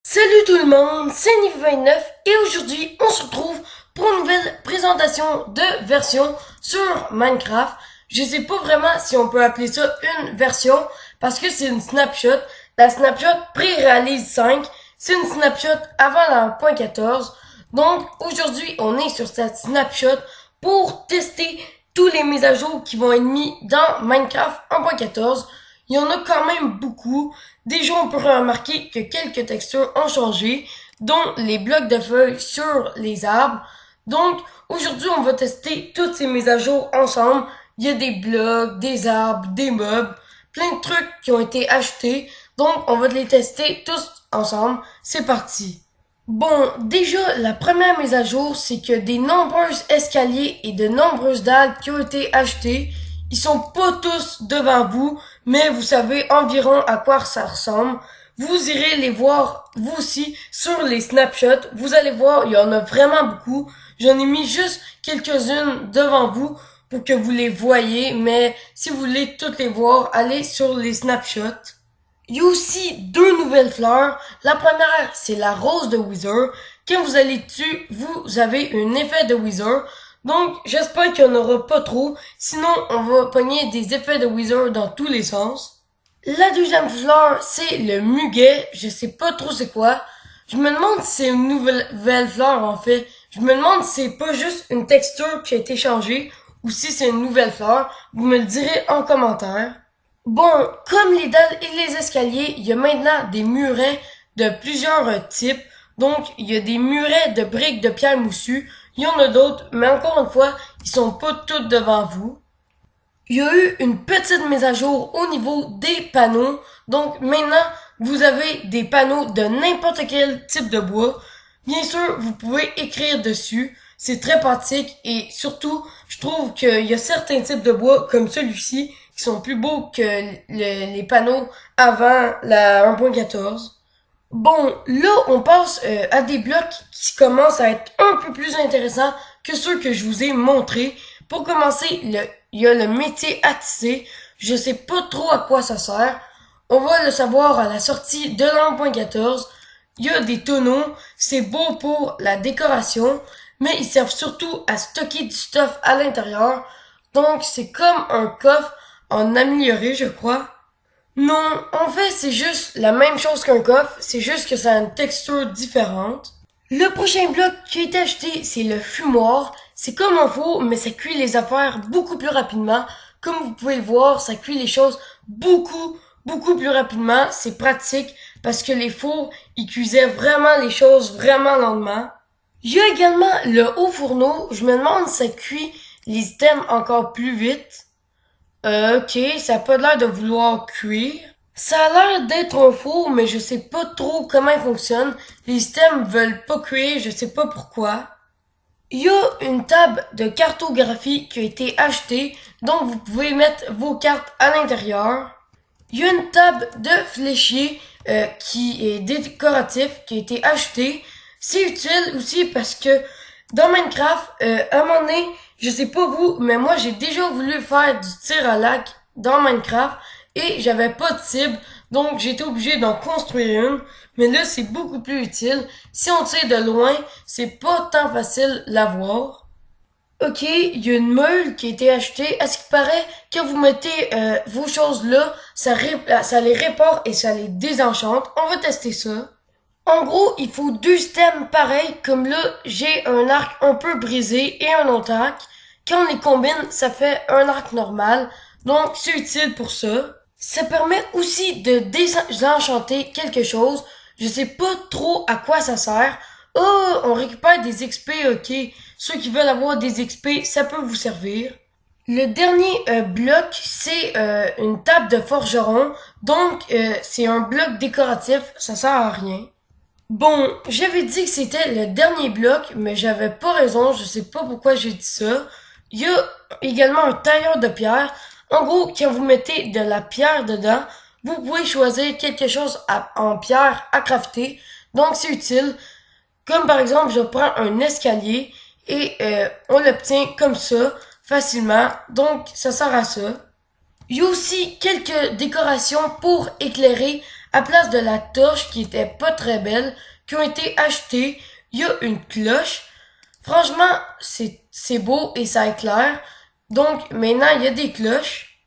Salut tout le monde, c'est Nive29 et aujourd'hui on se retrouve pour une nouvelle présentation de version sur Minecraft. Je sais pas vraiment si on peut appeler ça une version parce que c'est une snapshot. La snapshot pré-réalise 5, c'est une snapshot avant la 1.14. Donc aujourd'hui on est sur cette snapshot pour tester tous les mises à jour qui vont être mis dans Minecraft 1.14. Il y en a quand même beaucoup. Déjà, on peut remarquer que quelques textures ont changé, dont les blocs de feuilles sur les arbres. Donc, aujourd'hui, on va tester toutes ces mises à jour ensemble. Il y a des blocs, des arbres, des meubles, plein de trucs qui ont été achetés. Donc, on va les tester tous ensemble. C'est parti. Bon, déjà, la première mise à jour, c'est que des nombreux escaliers et de nombreuses dalles qui ont été achetés. Ils sont pas tous devant vous, mais vous savez environ à quoi ça ressemble. Vous irez les voir, vous aussi, sur les snapshots. Vous allez voir, il y en a vraiment beaucoup. J'en ai mis juste quelques-unes devant vous pour que vous les voyez, mais si vous voulez toutes les voir, allez sur les snapshots. Il y a aussi deux nouvelles fleurs. La première, c'est la rose de Wither. Quand vous allez dessus, vous avez un effet de Wither. Donc, j'espère qu'il n'y en aura pas trop. Sinon, on va pogner des effets de Wither dans tous les sens. La deuxième fleur, c'est le muguet. Je sais pas trop c'est quoi. Je me demande si c'est une nouvelle fleur, en fait. Je me demande si c'est pas juste une texture qui a été changée ou si c'est une nouvelle fleur. Vous me le direz en commentaire. Bon, comme les dalles et les escaliers, il y a maintenant des murets de plusieurs types. Donc, il y a des murets de briques de pierre moussue. Il y en a d'autres, mais encore une fois, ils sont pas tous devant vous. Il y a eu une petite mise à jour au niveau des panneaux. Donc, maintenant, vous avez des panneaux de n'importe quel type de bois. Bien sûr, vous pouvez écrire dessus. C'est très pratique et surtout, je trouve qu'il y a certains types de bois comme celui-ci qui sont plus beaux que les panneaux avant la 1.14. Bon, là, on passe à des blocs qui commencent à être un peu plus intéressants que ceux que je vous ai montrés. Pour commencer, il y a le métier à tisser. Je sais pas trop à quoi ça sert. On va le savoir à la sortie de la 1.14. Il y a des tonneaux. C'est beau pour la décoration, mais ils servent surtout à stocker du stuff à l'intérieur. Donc, c'est comme un coffre en amélioré, je crois. Non, en fait, c'est juste la même chose qu'un coffre, c'est juste que ça a une texture différente. Le prochain bloc qui a été acheté, c'est le fumoir. C'est comme un four, mais ça cuit les affaires beaucoup plus rapidement. Comme vous pouvez le voir, ça cuit les choses beaucoup plus rapidement. C'est pratique parce que les fours, ils cuisaient vraiment les choses vraiment lentement. Il y a également le haut fourneau. Je me demande si ça cuit les items encore plus vite. Ok, ça a pas l'air de vouloir cuire. Ça a l'air d'être un four, mais je sais pas trop comment il fonctionne. Les systèmes veulent pas cuire, je sais pas pourquoi. Il y a une table de cartographie qui a été achetée, donc vous pouvez mettre vos cartes à l'intérieur. Il y a une table de fléchier qui est décoratif, qui a été achetée. C'est utile aussi parce que dans Minecraft, à un moment donné, je sais pas vous, mais moi j'ai déjà voulu faire du tir à l'arc dans Minecraft et j'avais pas de cible, donc j'étais obligé d'en construire une. Mais là, c'est beaucoup plus utile. Si on tire de loin, c'est pas tant facile à voir. Ok, il y a une meule qui a été achetée. À ce qui paraît, quand vous mettez vos choses là, ça les répare et ça les désenchante. On va tester ça. En gros, il faut deux stems pareils, comme là, j'ai un arc un peu brisé et un autre arc. Quand on les combine, ça fait un arc normal. Donc, c'est utile pour ça. Ça permet aussi de désenchanter quelque chose. Je sais pas trop à quoi ça sert. Oh, on récupère des XP, ok. Ceux qui veulent avoir des XP, ça peut vous servir. Le dernier bloc, c'est une table de forgeron. Donc, c'est un bloc décoratif. Ça sert à rien. Bon, j'avais dit que c'était le dernier bloc, mais j'avais pas raison, je sais pas pourquoi j'ai dit ça. Il y a également un tailleur de pierre. En gros, quand vous mettez de la pierre dedans, vous pouvez choisir quelque chose en pierre à crafter. Donc c'est utile. Comme par exemple, je prends un escalier et on l'obtient comme ça, facilement. Donc ça sert à ça. Il y a aussi quelques décorations pour éclairer à place de la torche qui était pas très belle, qui ont été achetées, il y a une cloche. Franchement, c'est beau et ça éclaire. Donc maintenant, il y a des cloches.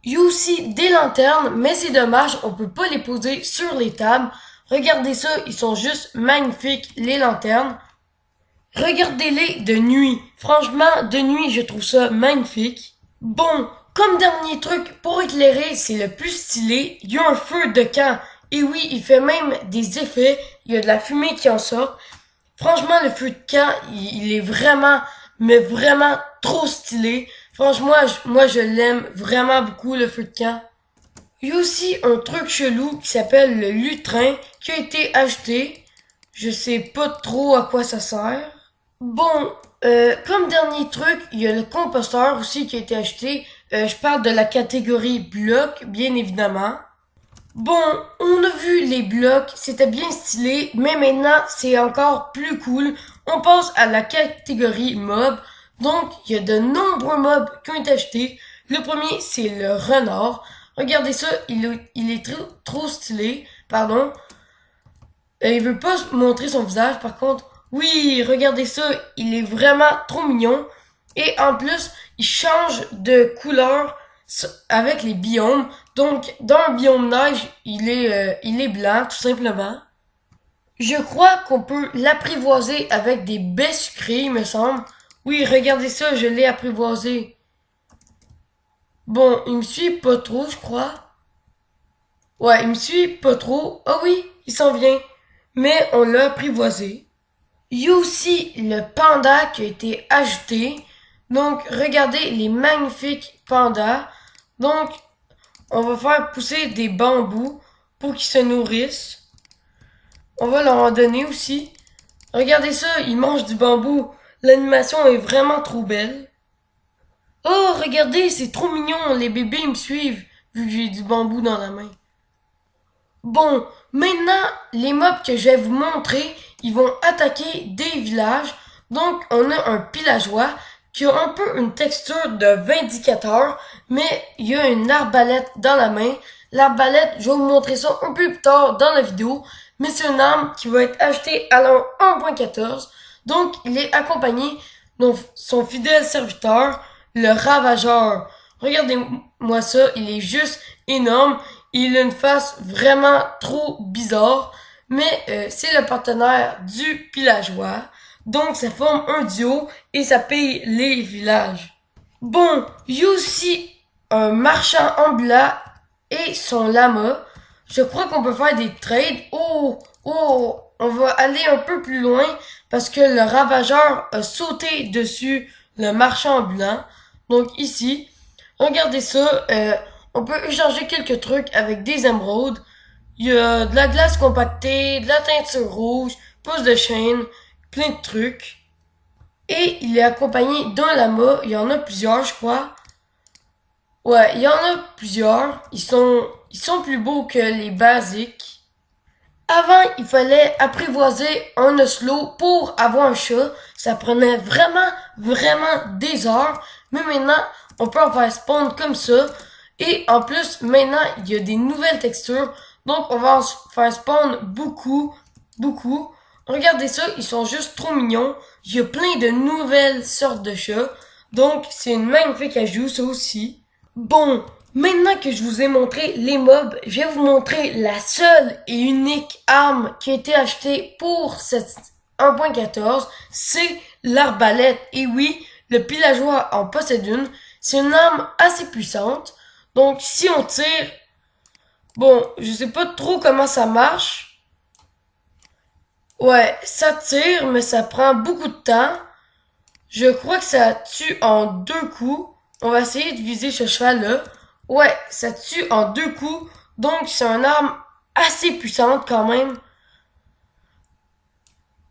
Il y a aussi des lanternes, mais c'est dommage, on peut pas les poser sur les tables. Regardez ça, ils sont juste magnifiques, les lanternes. Regardez-les de nuit. Franchement, de nuit, je trouve ça magnifique. Bon, comme dernier truc pour éclairer, c'est le plus stylé. Il y a un feu de camp. Et oui, il fait même des effets. Il y a de la fumée qui en sort. Franchement, le feu de camp, il est vraiment, mais vraiment trop stylé. Franchement, moi, je l'aime vraiment beaucoup, le feu de camp. Il y a aussi un truc chelou qui s'appelle le lutrin qui a été acheté. Je sais pas trop à quoi ça sert. Bon, comme dernier truc, il y a le composteur aussi qui a été acheté. Je parle de la catégorie bloc, bien évidemment. Bon, on a vu les blocs, c'était bien stylé, mais maintenant c'est encore plus cool. On passe à la catégorie mob. Donc, il y a de nombreux mobs qui ont été achetés. Le premier, c'est le renard. Regardez ça, il est trop stylé. Pardon. Il veut pas montrer son visage, par contre. Oui, regardez ça, il est vraiment trop mignon. Et en plus, il change de couleur avec les biomes. Donc, dans le biome neige, il est blanc, tout simplement. Je crois qu'on peut l'apprivoiser avec des baies sucrées, il me semble. Oui, regardez ça, je l'ai apprivoisé. Bon, il me suit pas trop, je crois. Ouais, il me suit pas trop. Ah oui, il s'en vient. Mais on l'a apprivoisé. Il y a aussi le panda qui a été ajouté. Donc, regardez les magnifiques pandas. Donc, on va faire pousser des bambous pour qu'ils se nourrissent. On va leur en donner aussi. Regardez ça, ils mangent du bambou. L'animation est vraiment trop belle. Oh, regardez, c'est trop mignon. Les bébés me suivent vu que j'ai du bambou dans la main. Bon, maintenant, les mobs que je vais vous montrer, ils vont attaquer des villages. Donc, on a un villageois qui a un peu une texture de vindicateur, mais il y a une arbalète dans la main. L'arbalète, je vais vous montrer ça un peu plus tard dans la vidéo, mais c'est une arme qui va être achetée à l'an 1.14. Donc, il est accompagné de son fidèle serviteur, le ravageur. Regardez-moi ça, il est juste énorme. Il a une face vraiment trop bizarre, mais c'est le partenaire du villageois. Donc ça forme un duo et ça paye les villages. Bon, il y a aussi un marchand ambulant et son lama. Je crois qu'on peut faire des trades. Oh, on va aller un peu plus loin parce que le ravageur a sauté dessus le marchand ambulant. Donc ici, regardez ça, on peut échanger quelques trucs avec des émeraudes. Il y a de la glace compactée, de la teinture rouge, pouce de chaîne, plein de trucs. Et il est accompagné d'un lama. Il y en a plusieurs, je crois. Ouais, il y en a plusieurs. Ils sont plus beaux que les basiques. Avant, il fallait apprivoiser un oslo pour avoir un chat. Ça prenait vraiment des heures. Mais maintenant, on peut en faire spawn comme ça. Et en plus, maintenant, il y a des nouvelles textures. Donc, on va en faire spawn beaucoup. Regardez ça, ils sont juste trop mignons. Il y a plein de nouvelles sortes de chats. Donc, c'est une magnifique ajout, ça aussi. Bon, maintenant que je vous ai montré les mobs, je vais vous montrer la seule et unique arme qui a été achetée pour cette 1.14. C'est l'arbalète. Et oui, le villageois en possède une. C'est une arme assez puissante. Donc, si on tire... Bon, je sais pas trop comment ça marche. Ouais, ça tire, mais ça prend beaucoup de temps. Je crois que ça tue en 2 coups. On va essayer de viser ce cheval-là. Ouais, ça tue en 2 coups. Donc, c'est une arme assez puissante quand même.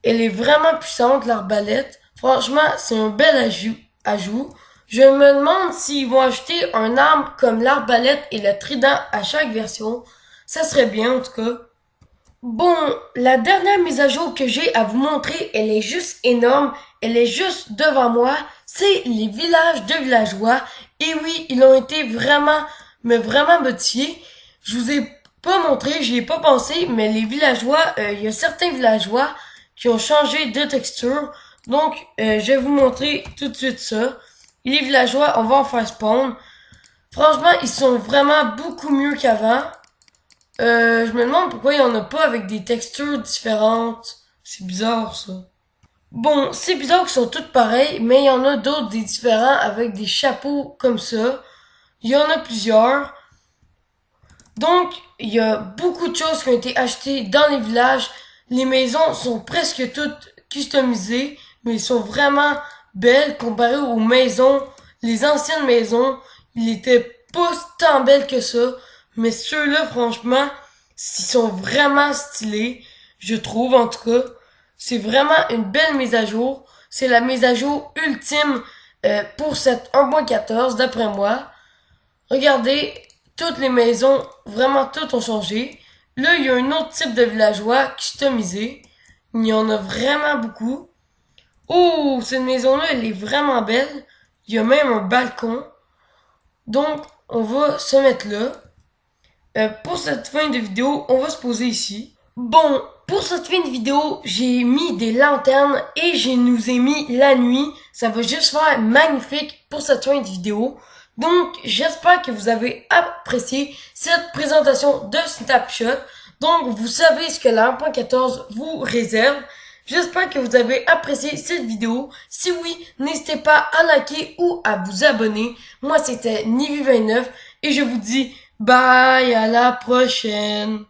Elle est vraiment puissante, l'arbalète. Franchement, c'est un bel ajout. Je me demande s'ils vont ajouter un arme comme l'arbalète et le trident à chaque version. Ça serait bien en tout cas. Bon, la dernière mise à jour que j'ai à vous montrer, elle est juste énorme. Elle est juste devant moi. C'est les villages de villageois. Et oui, ils ont été vraiment, mais vraiment modifiés. Je vous ai pas montrer, j'y ai pas pensé, mais les villageois, il y a certains villageois qui ont changé de texture. Donc, je vais vous montrer tout de suite ça. Les villageois, on va en faire spawn. Franchement, ils sont vraiment beaucoup mieux qu'avant. Je me demande pourquoi il y en a pas avec des textures différentes. C'est bizarre, ça. Bon, c'est bizarre qu'ils sont toutes pareilles, mais il y en a d'autres des différents avec des chapeaux comme ça. Il y en a plusieurs. Donc, il y a beaucoup de choses qui ont été achetées dans les villages. Les maisons sont presque toutes customisées, mais elles sont vraiment belles comparées aux maisons. Les anciennes maisons, ils étaient pas tant belles que ça, mais ceux-là, franchement, ils sont vraiment stylés, je trouve en tout cas. C'est vraiment une belle mise à jour. C'est la mise à jour ultime pour cette 1.14 d'après moi. Regardez, toutes les maisons, vraiment toutes ont changé. Là, il y a un autre type de villageois customisé. Il y en a vraiment beaucoup. Oh, cette maison-là, elle est vraiment belle. Il y a même un balcon. Donc, on va se mettre là. Pour cette fin de vidéo, on va se poser ici. Bon, pour cette fin de vidéo, j'ai mis des lanternes et je nous ai mis la nuit. Ça va juste faire magnifique pour cette fin de vidéo. Donc, j'espère que vous avez apprécié cette présentation de Snapshot. Donc, vous savez ce que la 1.14 vous réserve. J'espère que vous avez apprécié cette vidéo. Si oui, n'hésitez pas à liker ou à vous abonner. Moi, c'était Nivy29 et je vous dis bye, à la prochaine.